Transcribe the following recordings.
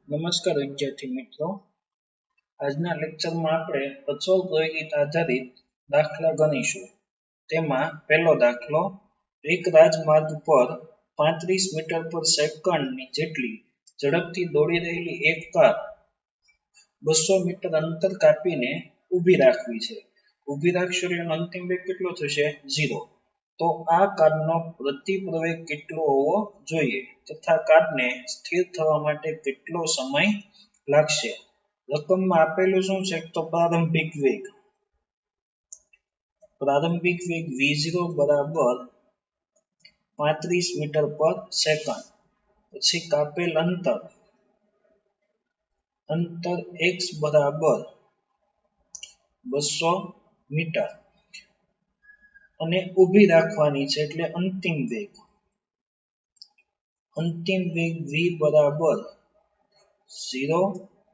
નમસ્કાર વિદ્યાર્થી મિત્રો, આજના લેક્ચરમાં આપણે અચળ પ્રાયોગિક આધારિત દાખલા ગણીશું. તેમાં પહેલો દાખલો, એક રાજમાર્ગ પર 35 મીટર પર સેકન્ડની જેટલી ઝડપથી દોડી રહેલી એક કાર 200 મીટર અંતર કાપીને ઊભી રાખવી છે. ઊભી રાખશો એટલે અંતિમ વેગ કેટલો થશે? 0. તો આ કારનો પ્રતિ પ્રવેગ કેટલો હોવો જોઈએ તથા કારને સ્થિર થવા માટે કેટલો સમય લાગશે? રકમમાં આપેલું શું છે? તો પ્રારંભિક વેગ v0 બરાબર 35 મીટર પર સેકન્ડ. પછી કાપેલ અંતર x બરાબર 200 મીટર અને ઊભી રાખવાની છે એટલે અંતિમ વેગ v બરાબર 0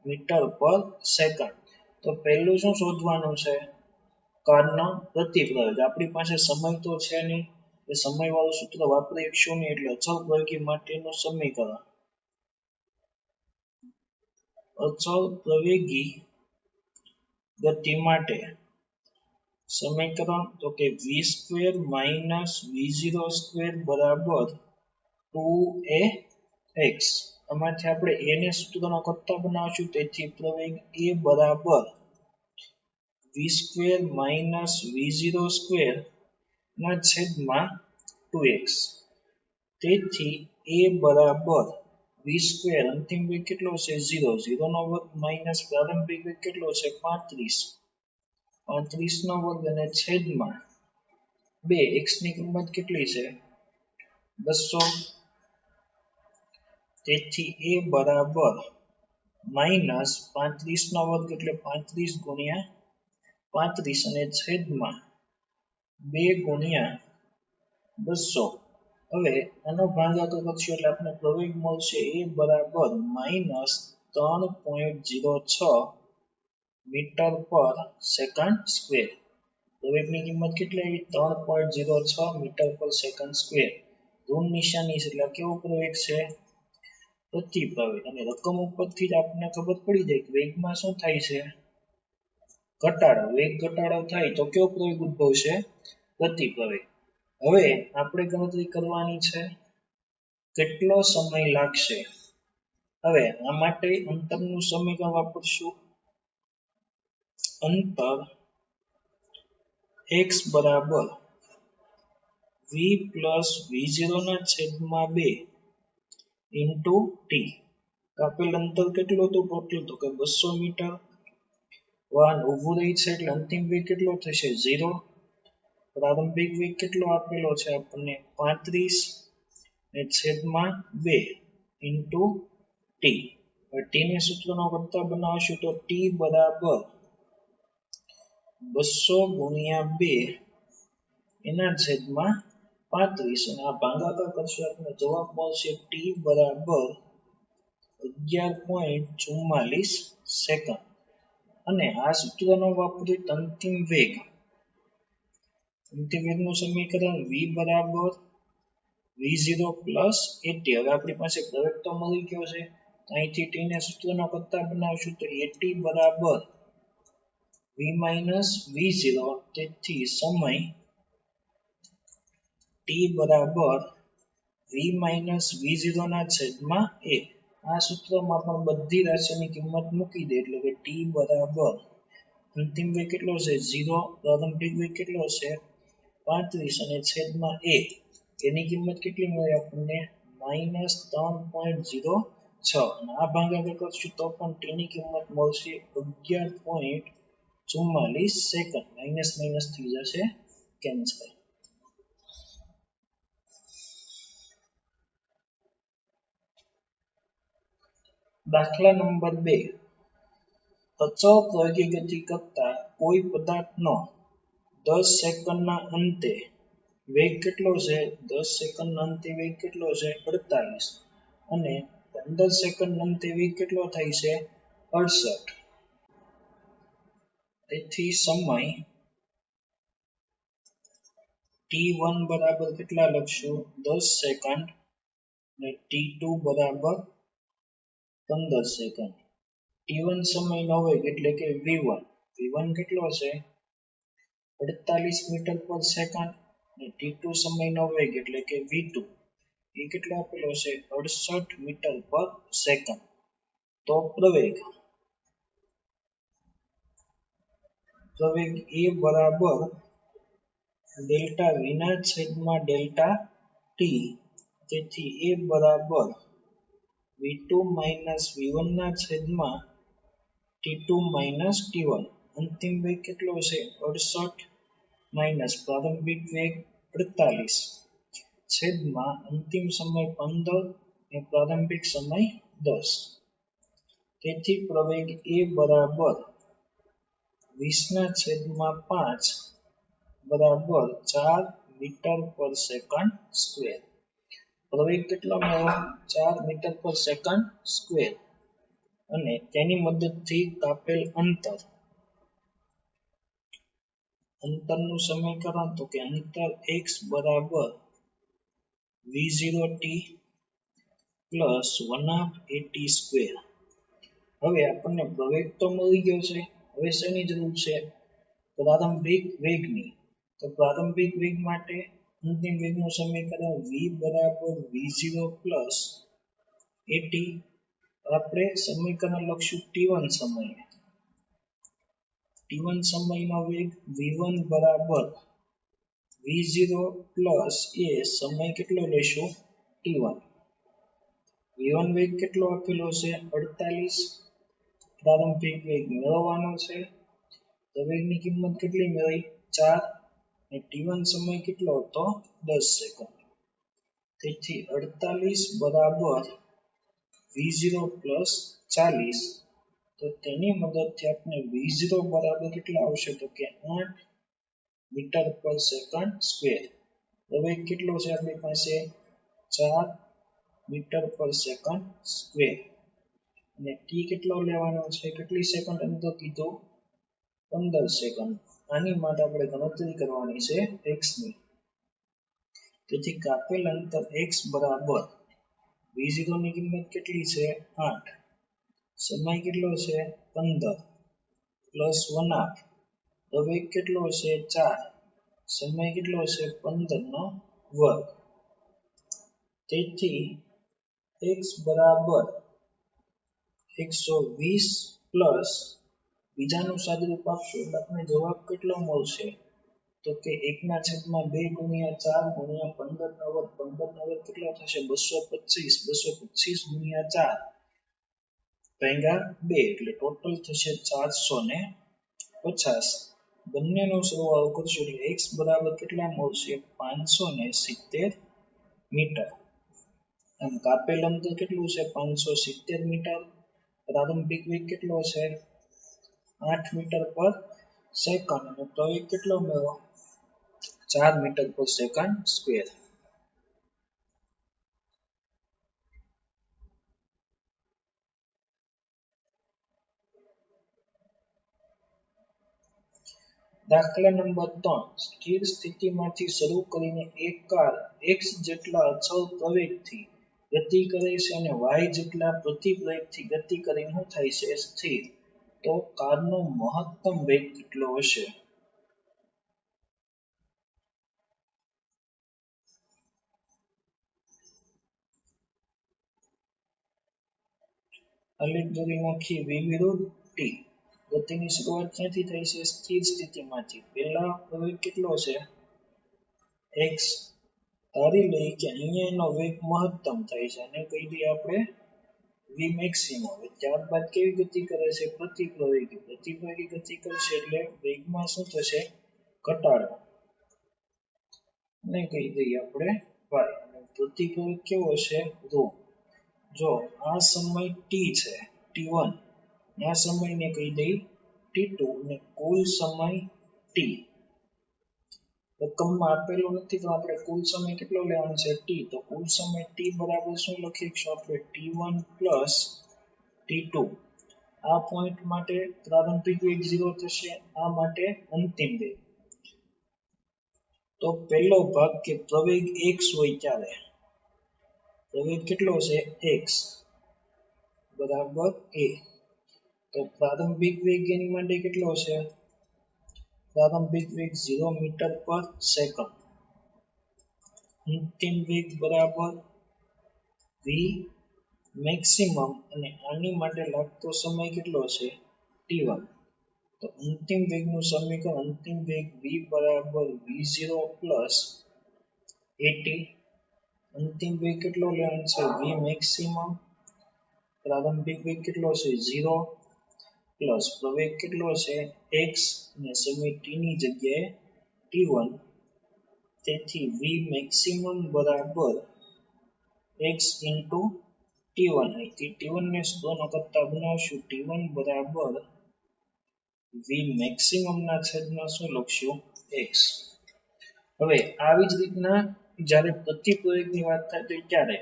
મીટર પર સેકન્ડ. તો પહેલું શું શોધવાનું છે? કારનો પ્રતિપ્રવેગ. આપણી પાસે સમય તો છે નહીં, એ સમયવાળું સૂત્ર વાપરી શકશું નહીં, એટલે અચળ પ્રવેગી માટેનું સમીકરણ. અચળ પ્રવેગી ગતિ માટે સમીકરણ તો કે v² - v0² બરાબર 2ax. આમાંથી આપણે a ને સૂત્રનો કરતા બનાવશું, તેથી પ્રવેગ a બરાબર v² - v0² ના છેદમાં 2x. તેથી a બરાબર v², અંતિમ વેગ કેટલો છે? 0. 0 નો વર્ગ માઇનસ પ્રારંભિક વેગ કેટલો છે? 35. 35 નો વર્ગ અને છેદમાં 2. x ની કિંમત કેટલી છે? 200. તેથી a બરાબર માઇનસ 35 નો વર્ગ એટલે 35 ગુણ્યા 35 અને છેદમાં 2 ગુણ્યા 200. હવે આનો ભાગાકાર કરશું એટલે આપણે પ્રવેગ મળશે a બરાબર માઇનસ 3.06 મીટર પર સેકન્ડ સ્ક્વેર. પ્રવેગની કિંમત કેટલી આવી? 3.06 મીટર પર સેકન્ડ સ્ક્વેર. ઋણ નિશાની છે એટલે કેવો પ્રવેગ છે? પ્રતિપ્રવેગ. અને રકમ ઉપરથી જ આપણને ખબર પડી જાય કે વેગમાં શું થાય છે? ઘટાડો. વેગ ઘટાડો થાય તો કેવો પ્રવેગ ઉદ્ભવશે? પ્રતિપ્રવેગ. હવે આપણે ગણતરી કરવાની છે કેટલો સમય લાગશે. હવે આ માટે અંતરનું સમીકરણ વાપરશું. અંતર x બરાબર v પ્લસ v0 ના છેદમાં 2 ઇન્ટુ t. કાપેલ અંતર કેટલું હતું ટોટલ? તો કે 200 મીટર. વાહન ઊભું રહી છે એટલે અંતિમ વેગ કેટલો થશે? 0. પ્રારંભિક વેગ કેટલો આપેલો છે આપણને? 35 ને છેદમાં 2 ઇન્ટુ t. t ને સૂત્રનો કરતા બનાવશું તો t બરાબર 200 ગુણ્યા 2 એના છેદમાં 35 અને આ ભાગાકાર કરશું આપણે જવાબ મળશે t બરાબર 11.44 સેકન્ડ. અને આ સૂત્રનો વાપરી અંતિમ વેગનું સમીકરણ v બરાબર v0 પ્લસ at. હવે આપણી પાસે પ્રવેગ તો મળી ગયો છે, અહીંથી t ને સૂત્રનો કરતા બનાવશું તો at બરાબર v માઇનસ v0. તેથી સમય t બરાબર v માઇનસ v0 ના છેદમાં a. આ સૂત્રમાં પણ બધી રાશિઓની કિંમત મૂકી દે એટલે કે t બરાબર અંતિમ વેગ કેટલો છે? 0. પ્રારંભિક વેગ કેટલો છે? 35 અને છેદમાં a. એની કિંમત કેટલી મળી આપણને? માઇનસ 3.06. અને આ ભાગાકાર કરશું તો પણ t ની કિંમત મળશે 11.44 સેકન્ડ. માઇનસ માઇનસ થઈ જશે કેન્સલ. દાખલા નંબર 2, અચળ પ્રવેગી ગતિ કરતા કોઈ પદાર્થનો 10 સેકન્ડના અંતે વેગ કેટલો છે? 10 સેકન્ડના અંતે વેગ કેટલો છે? 48. અને 15 સેકન્ડ અંતે વેગ કેટલો થાય છે? 68. તેથી સમય t1 બરાબર કેટલા લખશું? 10 સેકન્ડ અને t2 બરાબર 15 સેકન્ડ. t1 સમયનો વેગ એટલે કે v1 કેટલો છે 48 મીટર પર સેકન્ડ અને t2 સમયનો વેગ એટલે કે v2 એ કેટલો આપેલો છે 68 મીટર પર સેકન્ડ. તો પ્રવેગ એ બરાબર ડેલ્ટા v ના છેદમાં ડેલ્ટા t. તેથી એ બરાબર v2 માઇનસ v1 ના છેદમાં t2 માઇનસ t1. અંતિમ વેગ કેટલો છે 68 માઇનસ પ્રારંભિક વેગ 48 છેદમાં અંતિમ સમય 15 અને પ્રારંભિક સમય 10. તેથી પ્રવેગ એ બરાબર 20 ના છેદમાં 5 બરાબર 4 મીટર પર સેકન્ડ સ્ક્વેર. પ્રવેગ કેટલો મળ્યો 4 મીટર પર સેકન્ડ સ્ક્વેર અને તેની મદદથી કાપેલ અંતરનું સમીકરણ તો કે અંતર x બરાબર v0t પ્લસ 1/at સ્ક્વેર. હવે આપણને પ્રવેગ તો મળી ગયો છે. હવે શેની જરૂર છે પ્રારંભિક વેગની. તો પ્રારંભિક વેગ માટે અંતિમ વેગનું સમીકરણ v બરાબર v0 પ્લસ at. આપણે સમીકરણ લખશું t1 સમયે. t1 સમયનો વેગ v1 બરાબર v0 પ્લસ એ સમય કેટલો લેશો t1. v1 વેગ કેટલો આપેલો છે 48. પ્રારંભિક વેગ મેળવવાનો છે. તો વેગની કિંમત કેટલી મળી 4 અને t1 સમય કેટલો હતો 10 સેકન્ડ. તેથી 48 બરાબર v0 પ્લસ 40. તો તેની મદદથી આપણે v0 બરાબર કેટલા આવશે તો કે 8 મીટર પર સેકન્ડ સ્ક્વેર. પ્રવેગ કેટલો છે આપણી પાસે 4 મીટર પર સેકન્ડ સ્ક્વેર અને t કેટલો લેવાનો છે કેટલી સેકન્ડ અંદર કીધું 15 સેકન્ડ. આની માટે આપણે ગણતરી કરવાની છે x ની. તેથી કાપેલ અંતર x બરાબર v0 ની કિંમત કેટલી છે 8. સમય કેટલો છે 15 પ્લસ 1/2. પ્રવેગ કેટલો છે 4. સમય કેટલો છે 15 નો વર્ગ. તેથી x બરાબર 120 પ્લસ બીજાનું સાદુરૂપ આપશો એટલે આપણને જવાબ કેટલો મળશે તો કે 1/2 ગુણ્યા 4 ગુણ્યા 15 નો વર્ગ. 15 નો વર્ગ કેટલો થશે 225. 225 ગુણ્યા 4 ભાગ્યા 2 એટલે ટોટલ થશે 450. બંનેનો સરવાળો કરશો એટલે x બરાબર કેટલા મળશે 570 મીટર. આમ કાપેલ અંતર કેટલું છે 570 મીટર. પ્રારંભિક વેગ કેટલો છે 8 મીટર પર સેકન્ડ અને પ્રવેગ કેટલો મળ્યો 4 મીટર પર સેકન્ડ સ્ક્વેર. દાખલા નંબર 3. સ્થિર સ્થિતિમાંથી શરૂ કરીને એક કાર x જેટલા અચળ પ્રવેગથી ગતિ કરે છે અને y જેટલા પ્રતિ પ્રવેગથી ગતિ કરીને શું થાય છે સ્થિર. તો કારનો મહત્તમ વેગ કેટલો હશે. આલેખ દોરી નાખીએ v વિરુદ્ધ t. ગતિની શરૂઆત ક્યાંથી થાય છે સ્થિર સ્થિતિમાંથી. પહેલા પ્રવેગ કેટલો છે x. ધારી લઈએ કે અહીંયા એનો વેગ મહત્તમ થાય છે અને કહી દઈએ આપણે v maximum. ત્યારબાદ કેવી ગતિ કરે છે પ્રતિ પ્રવેગી ગતિ કરશે એટલે વેગમાં શું થશે ઘટાડો અને કહી દઈએ આપણે y. અને પ્રતિ પ્રવેગ કેવો છે ρ. જો આ સમય t છે t1 આ સમયને કહી દઈ t2 અને કુલ સમય t. રકમમાં આપેલું નથી તો આપણે કુલ સમય કેટલો લેવાનો છે t. તો કુલ સમય t બરાબર શું લખીશું આપણે t1 પ્લસ t2. આ પોઈન્ટ માટે પ્રારંભિક વેગ 0 થશે. આ માટે અંતિમ વેગ. તો પહેલો ભાગ કે પ્રવેગ x હોય ત્યારે પ્રવેગ કેટલો છે x બરાબર a. તો પ્રારંભિક વેગ એની માટે કેટલો છે? પ્રારંભિક વેગ 0 મીટર પર સેકન્ડ. અંતિમ વેગ બરાબર v મેક્સિમમ અને આની માટે લાગતો સમય કેટલો છે? t1. તો અંતિમ વેગનું સમીકરણ અંતિમ વેગ v બરાબર v0 પ્લસ at. અંતિમ વેગ કેટલો લેવાનો છે? v maximum. પ્રારંભિક વેગ કેટલો છે? 0 પ્લસ પ્રવેગ કેટલો છે? x અને સમય t ની જગ્યાએ t1. તેથી v મેક્સિમમ બરાબર x into t1. અહીંથી t1 ને 100 કરતા બનાવશું. t1 બરાબર v મેક્સિમમ ના છેદમાં શું લખશું? x. હવે આવી જ રીતના જ્યારે પ્રતિપ્રવેગની વાત થાય તો ત્યારે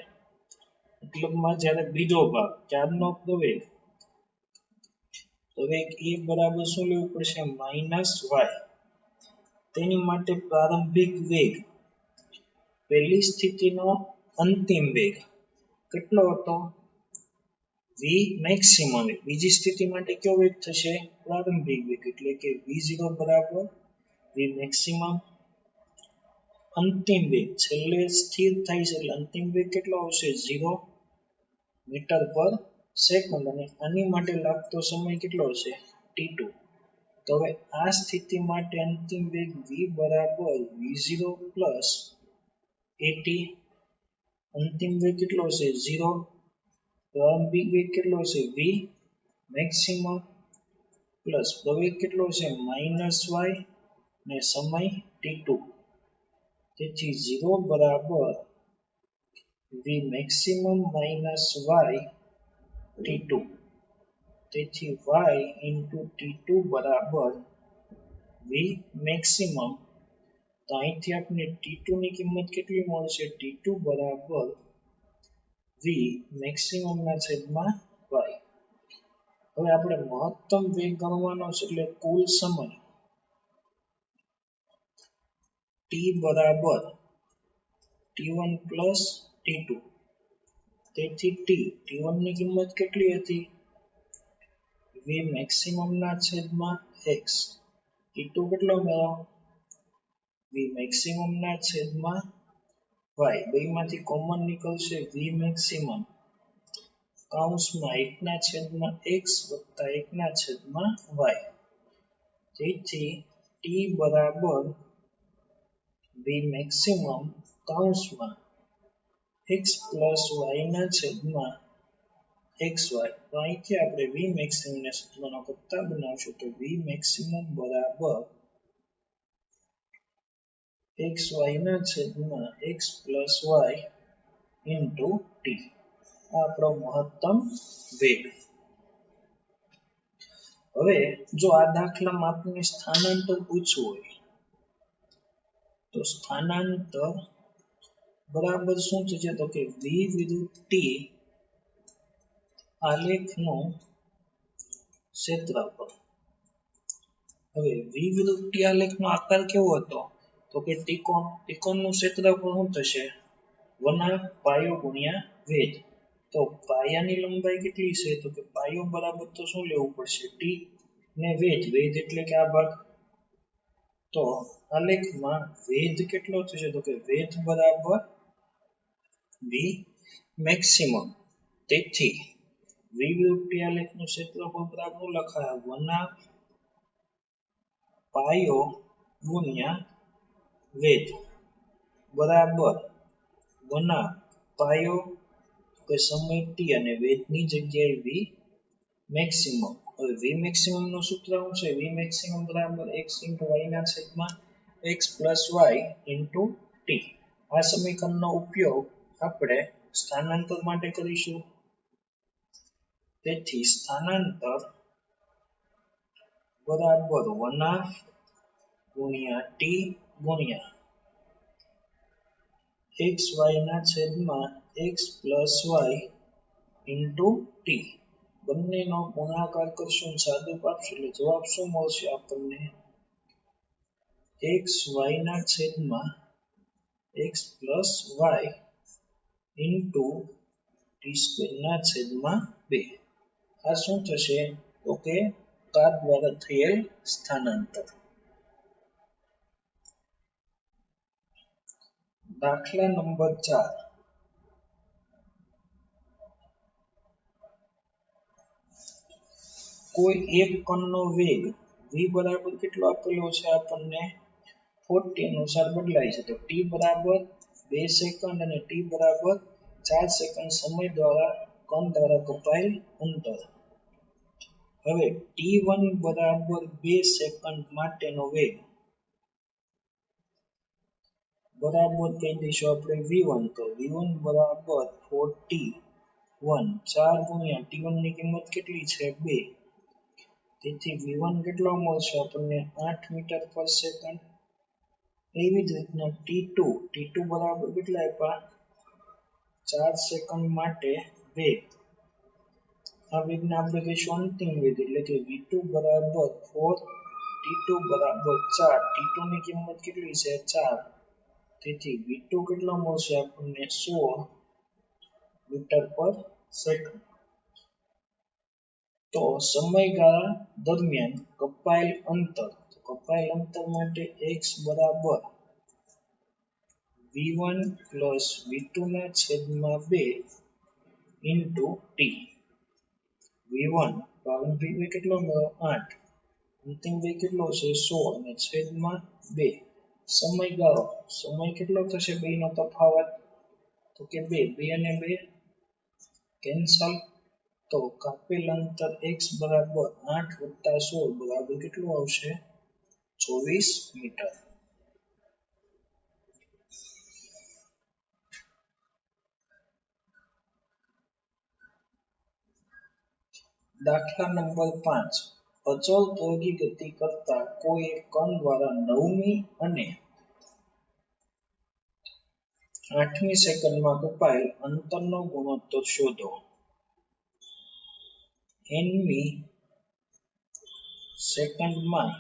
મતલબમાં જ્યારે બીજો ભાગ ચારનો પ્રવેગ એ બરાબર શું લેવું પડશે? -y. તેની માટે પ્રારંભિક વેગ પહેલી સ્થિતિનો અંતિમ વેગ કેટલો હતો? v maximum. બીજી સ્થિતિ માટે કયો વેગ થશે? પ્રારંભિક વેગ એટલે કે v0 બરાબર v મેક્સિમમ. અંતિમ વેગ છેલ્લે સ્થિર થાય છે એટલે અંતિમ વેગ કેટલો આવશે? 0 મીટર પર સેકન્ડ. અને આની માટે લાગતો સમય કેટલો છે? t2. તો હવે આ સ્થિતિ માટે અંતિમ વેગ v બરાબર v0 પ્લસ at. અંતિમ વેગ કેટલો છે? 0. પ્રારંભિક વેગ કેટલો છે? v મેક્સિમમ પ્લસ પ્રવેગ કેટલો છે? -y ને સમય t2. તેથી 0 બરાબર v maximum minus y t2. તેથી y into t2 બરાબર v મેક્સિમમ. તો અહીંથી આપણે t2 ની કિંમત કેટલી મળશે? t2 બરાબર v મેક્સિમમ ના છેદમાં y. હવે આપણે મહત્તમ વેગ ગણવાનો છે એટલે કુલ સમય t બરાબર t1 પ્લસ t2. તેથી t1 ની કિંમત કેટલી હતી? v મેક્સિમમ ના છેદમાં x. t2 કેટલો મળ્યો? v મેક્સિમમ ના છેદમાં y. બેમાંથી કોમન નીકળશે v મેક્સિમમ કૌંસમાં 1 ના છેદમાં x વત્તા 1 ના છેદમાં y. તેથી t બરાબર v મેક્સિમમ કૌંસમાં x પ્લસ y ના છેદમાં xy. તો અહીંથી આપણે v મેક્સિમમ ને સૂત્રનો કરતા બનાવશું. તો v મેક્સિમમ બરાબર xy ના છેદમાં x plus y into t. આ આપણો મહત્તમ વેગ. હવે જો આ દાખલામાં આપણને સ્થાનાંતર પૂછવું હોય તો સ્થાનાંતર બરાબર શું થશે? તો કે v વિરુદ્ધ t આલેખનું ક્ષેત્રફળ. હવે v વિરુદ્ધ t આલેખનો આકાર કેવો હતો? તો કે ત્રિકોણ. ત્રિકોણનું ક્ષેત્રફળ શું થશે? 1/π ગુણ્યા વેધ. તો પાયાની લંબાઈ કેટલી છે? તો કે પાયો બરાબર તો શું લેવું પડશે? t ને વેધ. વેધ એટલે કે આ ભાગ. તો આલેખમાં વેધ કેટલો થશે? તો કે વેધ બરાબર v મેક્સિમમ. તેથી v વિરુદ્ધ t આલેખનું ક્ષેત્રફળ બરાબર લખાય 1/π ગુણ્યા વેધ બરાબર 1/π કે સમય t અને વેધની જગ્યાએ v મેક્સિમમ. હવે v મેક્સિમમ નું સૂત્ર શું છે? v મેક્સિમમ બરાબર x into y ના છેદમાં x plus y into t. આ સમીકરણનો ઉપયોગ આપણે સ્થાનાંતર માટે કરીશું. તેથી સ્થાનાંતર બરાબર 1/2 ગુણ્યા t ગુણ્યા xy ના છેદમાં x plus y into t. બંનેનો ગુણાકાર કરશું સાદું પાડશું એટલે જવાબ શું મળશે આપણને? xy ના છેદમાં x plus y into t² ના છેદમાં 2. આ શું થશે તો કે કાર દ્વારા થયેલ સ્થાનાંતર. દાખલા નંબર 4. કોઈ એક કણનો વેગ v બરાબર કેટલો આપેલો છે આપણને 40 અનુસાર બદલાય છે. તો t બરાબર 2 સેકન્ડ અને t બરાબર 4 સેકન્ડ સમય દ્વારા કણ દ્વારા કપાયેલ અંતર. હવે t1 બરાબર 2 સેકન્ડ માટેનો વેગ બરાબર કહી દઈશું આપણે v1. તો v1 બરાબર 41 4 ગુણ્યા t1 ની કિંમત કેટલી છે 2. તેથી v1 કેટલો મળશે આપણને 8 મીટર પર સેકન્ડ. એવી જ રીતના t2 બરાબર કેટલા આપ્યા 4 સેકન્ડ માટે વેગ. આ વેગને આપણે કહીશું અંતિમ વેગ એટલે કે v2 બરાબર 4 t2 બરાબર 4. t2 ની કિંમત કેટલી છે 4. તેથી v2 કેટલો મળશે આપણને 100 મીટર પર સેકન્ડ. તો સમયગાળા દરમિયાન કપાયેલ અંતર માટે x બરાબર v1 v2 ના છેદમાં 2 into t. v1 પ્રારંભિક વેગ કેટલો મળ્યો 8, અંતિમ વેગ કેટલો છે 100 અને છેદમાં 2. સમય કેટલો થશે બેનો તફાવત તો કે 2 અને 2 કેન્સલ. તો કાપેલ અંતર x બરાબર 8 + 16 બરાબર કેટલું આવશે 24 મીટર. દાખલા નંબર 5. અચળ ત્વરિત ગતિ કરતા કોઈ એક કણ દ્વારા 9મી અને 8મી સેકન્ડમાં કપાયેલ અંતરનો ગુણોત્તર શોધો. nમી સેકન્ડમાં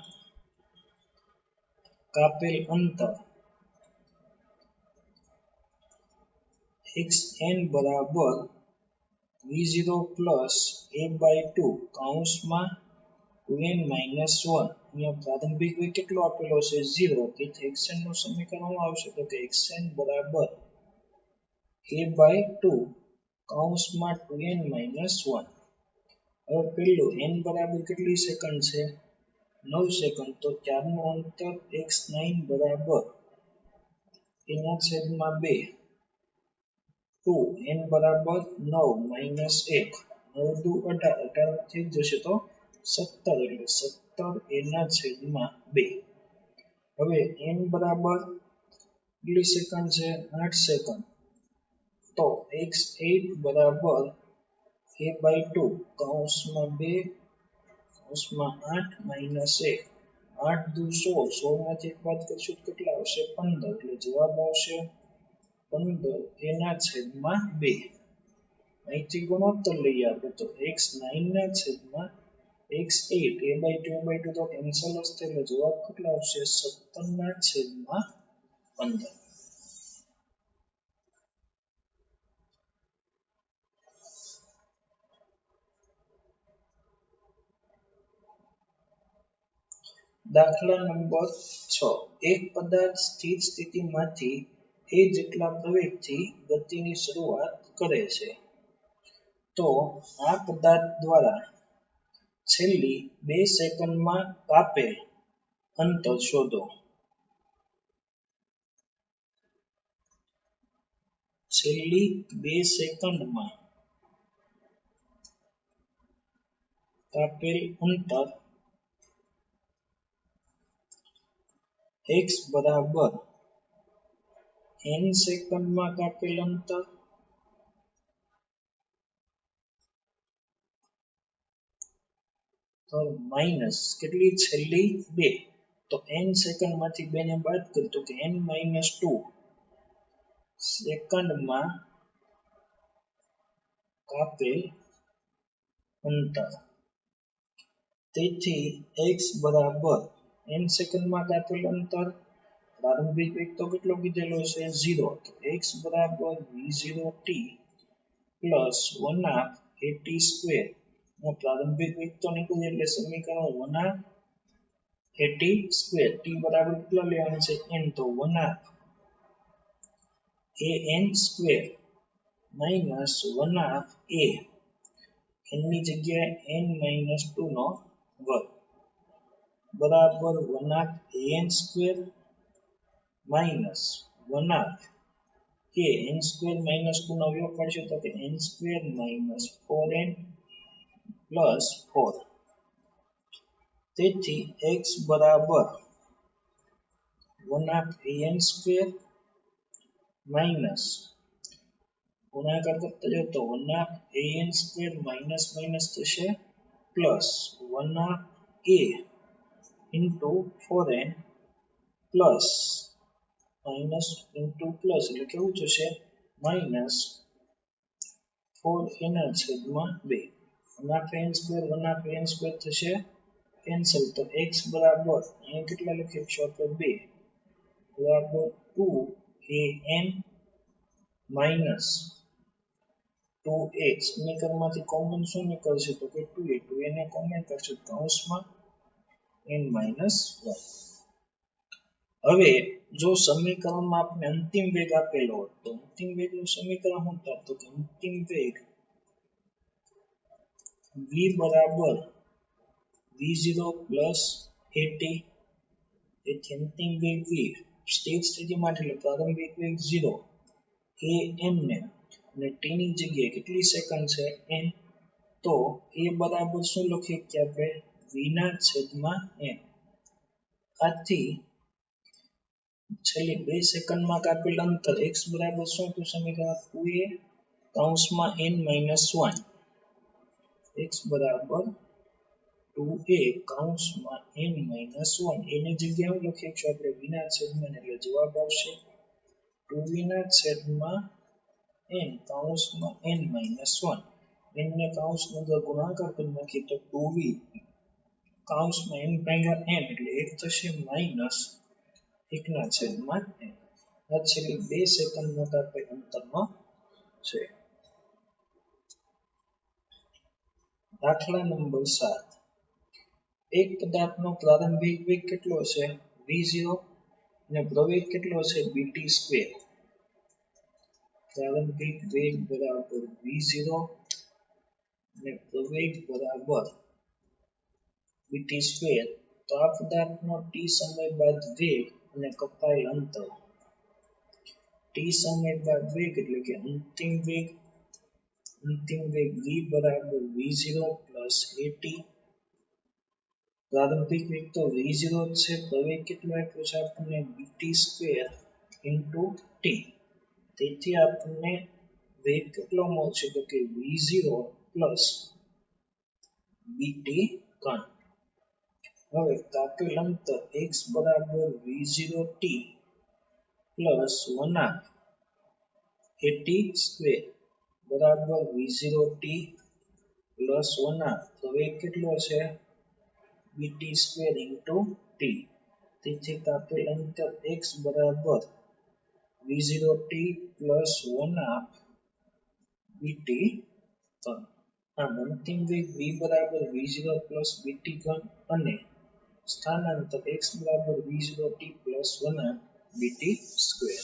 કાપેલ અંતર xn બરાબર v0 + a/2 કૌંસમાં 2n - 1. અહીંયા પ્રારંભિક વેગ કેટલો આપેલો છે 0. તેથી xn નું સમીકરણ શું આવશે તો કે xn બરાબર a/2 કૌંસમાં 2n - 1. હવે પેલું n બરાબર કેટલી સેકન્ડ છે 9 સેકન્ડ. તો ત્યારનું અંતર x9 બરાબર એના છેદમાં 2 2 n બરાબર 9 - 1 9 દુ 18 18 થઈ જશે તો 17 એટલે 17 એના છેદમાં 2. હવે n બરાબર કેટલી સેકન્ડ છે 8 સેકન્ડ. તો x8 બરાબર a/2 કૌંસમાં 2 કૌંસમાં 8 - 1 8 દુ 16 16 માંથી 1 બાદ કરશું તો કેટલા આવશે 15 એટલે જવાબ આવશે 15 એના છેદમાં 2. અહીંથી ગુણોત્તર લઈએ આપણે તો x9 ના છેદમાં x8 a/2 તો કેન્સલ હશે એટલે જવાબ કેટલો આવશે 17 ના છેદમાં 15. દાખલા નંબર 6. એક પદાર્થ સ્થિર સ્થિતિમાંથી a જેટલા પ્રવેગથી ગતિની શરૂઆત કરે છે. તો આ પદાર્થ દ્વારા છેલ્લી 2 સેકન્ડમાં કાપેલ અંતર શોધો. છેલ્લી 2 સેકન્ડમાં કાપેલ અંતર x બરાબર n સેકન્ડમાં કાપેલ અંતર માઇનસ કેટલી છેલ્લી 2. તો n સેકન્ડમાંથી 2 ને બાદ કરીએ તો કે n - 2 સેકન્ડમાં કાપેલ અંતર. તેથી x બરાબર n સેકન્ડમાં કાપેલ અંતર પ્રારંભિક વેગ તો કેટલો કીધેલો છે 0. તો x બરાબર v0t + 1/2 at². प्रारंभिक वेग तो निकल એટલે સમીકરણ 1/80 સ્ક્વેર t બરાબર કેટલા લેવાનું છે n તો 1/an square minus 1/a n ની જગ્યાએ n માઈનસ 2 નો વર્ગ બરાબર 1/an square minus 1/k n square minus 2 નો ઉપયોગ કરશો તો કે n square minus 4n plus 4 તેથી x બરાબર 1/an સ્ક્વેર માઈનસ ગુણાકાર કરતા જાઓ તો 1/an સ્ક્વેર માઈનસ માઈનસ થશે plus 1/a into 4n plus minus into plus એટલે કેવું થશે માઈનસ 4n છેદમાં 2 1/n સ્ક્વેર 1/n સ્ક્વેર થશે કેન્સલ તો x બરાબર અહીંયા કેટલા લખીશું આપણે 2 બરાબર 2an માઈનસ 2x સમીકરણમાંથી કોમન શું નીકળશે તો કે 2a 2a ને કોમન કરશું કૌંસમાં n માઈનસ 1 હવે જો સમીકરણમાં આપણે અંતિમ વેગ આપેલો હોત તો અંતિમ વેગનું સમીકરણ શું થાય તો કે અંતિમ વેગ v બરાબર v0 પ્લસ at તેથી અંતિમ વેગ v સ્થિર સ્થિતિ માટે એટલે પ્રારંભિક વેગ 0 am ને અને t ની જગ્યાએ કેટલી સેકન્ડ છે n તો a બરાબર શું લખીએ કે આપણે v ના છેદમાં n આથી છેલ્લી 2 સેકન્ડમાં કાપેલ અંતર x બરાબર શું હતું સમીકરણ 2a કૌંસમાં n માઈનસ 1 x બરાબર 2a કૌંસમાં n માઈનસ 1 એની જગ્યાએ હું લખી શકું આપણે v ના છેદમાં એટલે જવાબ આવશે 2v ના છેદમાં n કૌંસમાં n માઈનસ 1 n ને કૌંસની અંદર ગુણાકાર કરી નાખીએ તો 2v કૌંસમાં n ભાગ્યા n એટલે 1 થશે માઈનસ 1 ના છેદમાં n આ છેલ્લી 2 સેકન્ડમાં કાપેલ અંતરનો છે દાખલા નંબર 7 એક પદાર્થનો પ્રારંભિક વેગ કેટલો છે v0 અને પ્રવેગ કેટલો છે bt સ્ક્વેર પ્રારંભિક વેગ બરાબર v0 અને પ્રવેગ બરાબર bt સ્ક્વેર તો આ પદાર્થનો t સમય બાદ વેગ અને કપાયેલ અંતર t સમય બાદ વેગ એટલે કે અંતિમ વેગ v બરાબર v0 પ્લસ at પ્રારંભિક વેગ તો v0 છે પ્રવેગ કેટલો આપ્યો છે આપણને bt સ્ક્વેર into t તેથી આપણને વેગ કેટલો મળશે તો કે v0 પ્લસ bt ઘન હવે કાપેલ અંતર x બરાબર v0t પ્લસ 1/at સ્ક્વેર બરાબર v0t પ્લસ 1 પ્રવેગ કેટલો છે bt સ્ક્વેર into t તેથી કાપેલ અંતર x બરાબર v0t પ્લસ 1 bt ઘન આમ અંતિમ વેગ v બરાબર v0 પ્લસ bt ઘન અને સ્થાનાંતર x બરાબર v0t પ્લસ 1 bt સ્ક્વેર